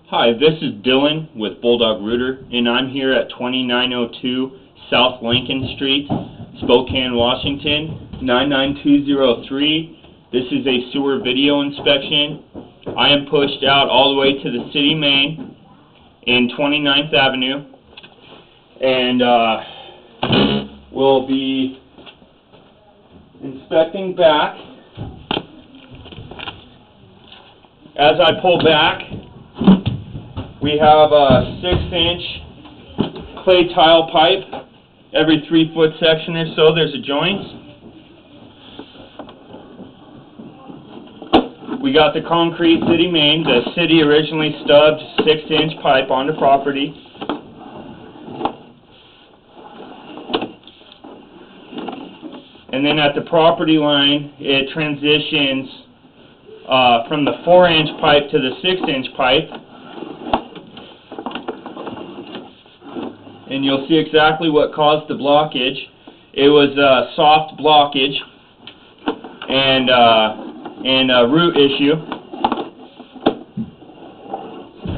Hi, this is Dylan with Bulldog Rooter, and I'm here at 2902 South Lincoln Street, Spokane, Washington, 99203. This is a sewer video inspection. I am pushed out all the way to the city main in 29th Avenue, and we'll be inspecting back. As I pull back, we have a 6-inch clay tile pipe. Every 3-foot section or so there's a joint. We got the concrete city main. The city originally stubbed 6-inch pipe onto property. And then at the property line, it transitions from the 4-inch pipe to the 6-inch pipe. And you'll see exactly what caused the blockage. It was a soft blockage and a root issue.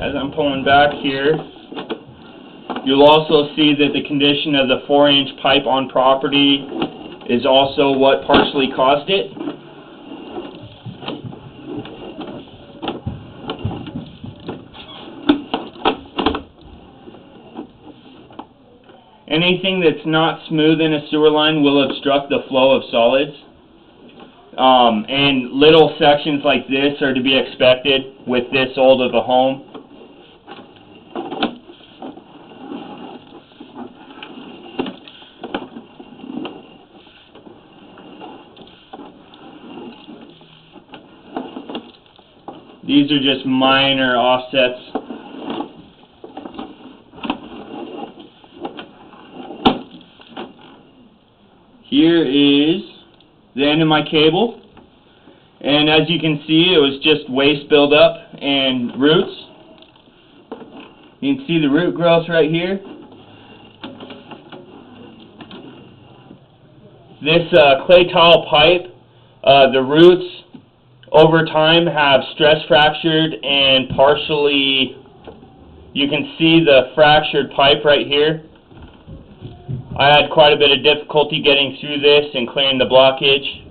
As I'm pulling back here, you'll also see that the condition of the 4-inch pipe on property is also what partially caused it. Anything that's not smooth in a sewer line will obstruct the flow of solids. And little sections like this are to be expected with this old of a home. These are just minor offsets. Here is the end of my cable, and as you can see, it was just waste buildup and roots. You can see the root growth right here. This clay tile pipe, the roots over time have stress fractured and partially, you can see the fractured pipe right here. I had quite a bit of difficulty getting through this and clearing the blockage.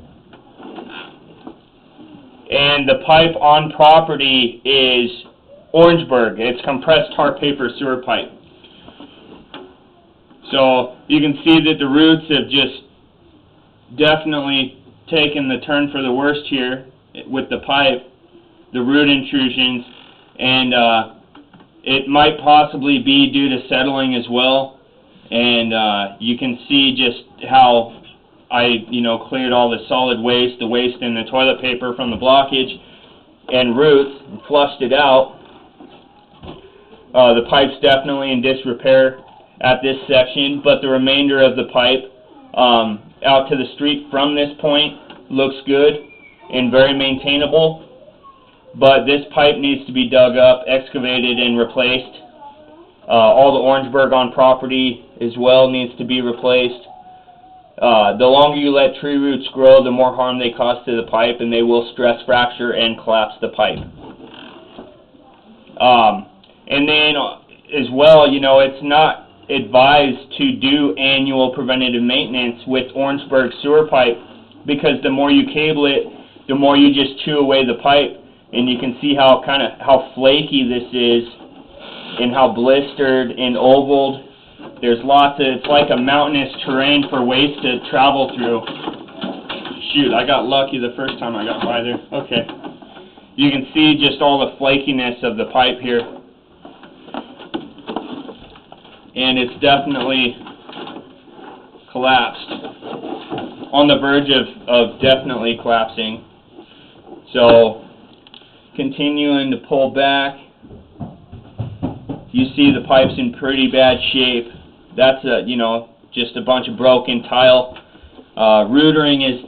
And the pipe on property is Orangeburg. It's compressed tar paper sewer pipe. So you can see that the roots have just definitely taken the turn for the worst here with the pipe, the root intrusions, and it might possibly be due to settling as well. And you can see just how I, cleared all the solid waste, the waste in the toilet paper from the blockage and roots, and flushed it out. The pipe's definitely in disrepair at this section, but the remainder of the pipe out to the street from this point looks good and very maintainable. But this pipe needs to be dug up, excavated, and replaced. All the Orangeburg on property as well needs to be replaced. The longer you let tree roots grow, the more harm they cause to the pipe, and they will stress fracture and collapse the pipe. And then as well, it's not advised to do annual preventative maintenance with Orangeburg sewer pipe, because the more you cable it, the more you just chew away the pipe, and you can see how flaky this is, and how blistered and ovaled. There's lots of, it's like a mountainous terrain for waste to travel through. Shoot, I got lucky the first time I got by there. Okay. You can see just all the flakiness of the pipe here. And it's definitely collapsed. On the verge of definitely collapsing. So, continuing to pull back. You see the pipe's in pretty bad shape. That's just a bunch of broken tile. Rootering is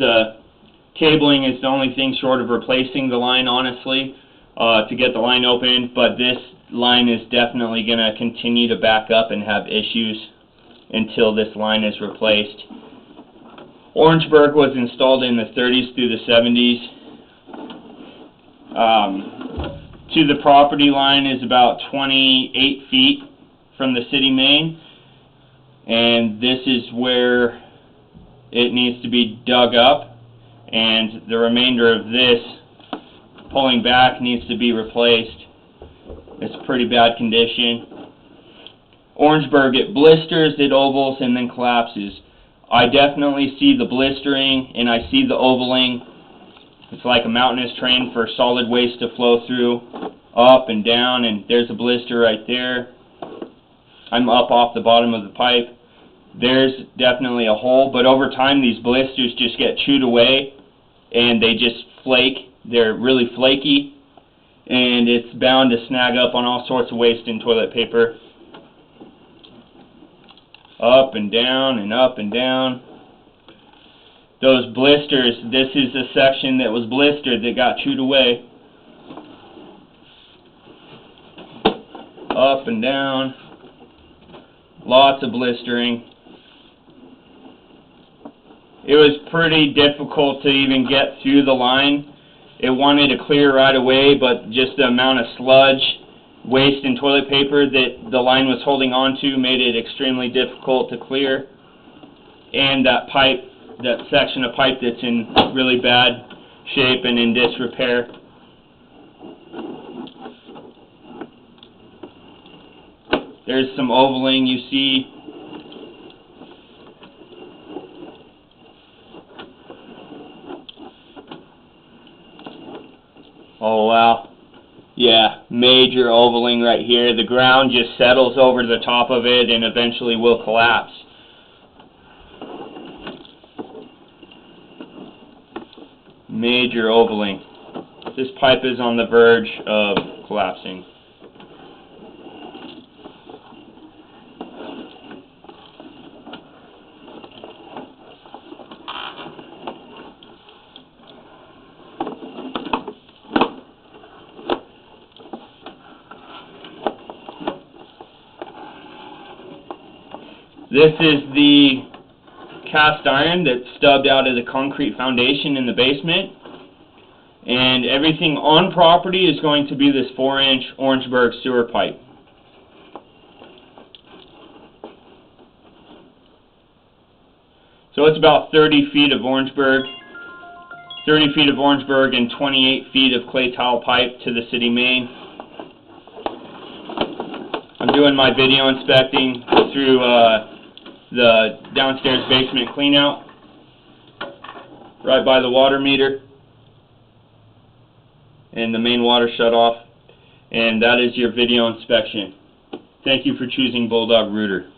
cabling is the only thing short of replacing the line, honestly, to get the line open. But this line is definitely going to continue to back up and have issues until this line is replaced. Orangeburg was installed in the 30s through the 70s. to the property line is about 28 feet from the city main, and this is where it needs to be dug up, and the remainder of this pulling back needs to be replaced. It's pretty bad condition. Orangeburg, it blisters, it ovals, and then collapses. I definitely see the blistering, and I see the ovaling. It's like a mountainous terrain for solid waste to flow through, up and down, and there's a blister right there. I'm up off the bottom of the pipe. There's definitely a hole, but over time these blisters just get chewed away, and they just flake. They're really flaky, and it's bound to snag up on all sorts of waste in toilet paper. Up and down and up and down. Those blisters, this is the section that was blistered that got chewed away. Up and down. Lots of blistering. It was pretty difficult to even get through the line. It wanted to clear right away, but just the amount of sludge, waste, and toilet paper that the line was holding on to made it extremely difficult to clear. And that pipe, that section of pipe that's in really bad shape and in disrepair. There's some ovaling you see. Oh wow. Yeah, major ovaling right here. The ground just settles over the top of it and eventually will collapse. Major ovaling. This pipe is on the verge of collapsing. This is the cast iron that's stubbed out of the concrete foundation in the basement, and everything on property is going to be this 4-inch Orangeburg sewer pipe. So it's about 30 feet of Orangeburg, and 28 feet of clay tile pipe to the city main. I'm doing my video inspecting through the downstairs basement cleanout, right by the water meter and the main water shutoff, and that is your video inspection. Thank you for choosing Bulldog Rooter.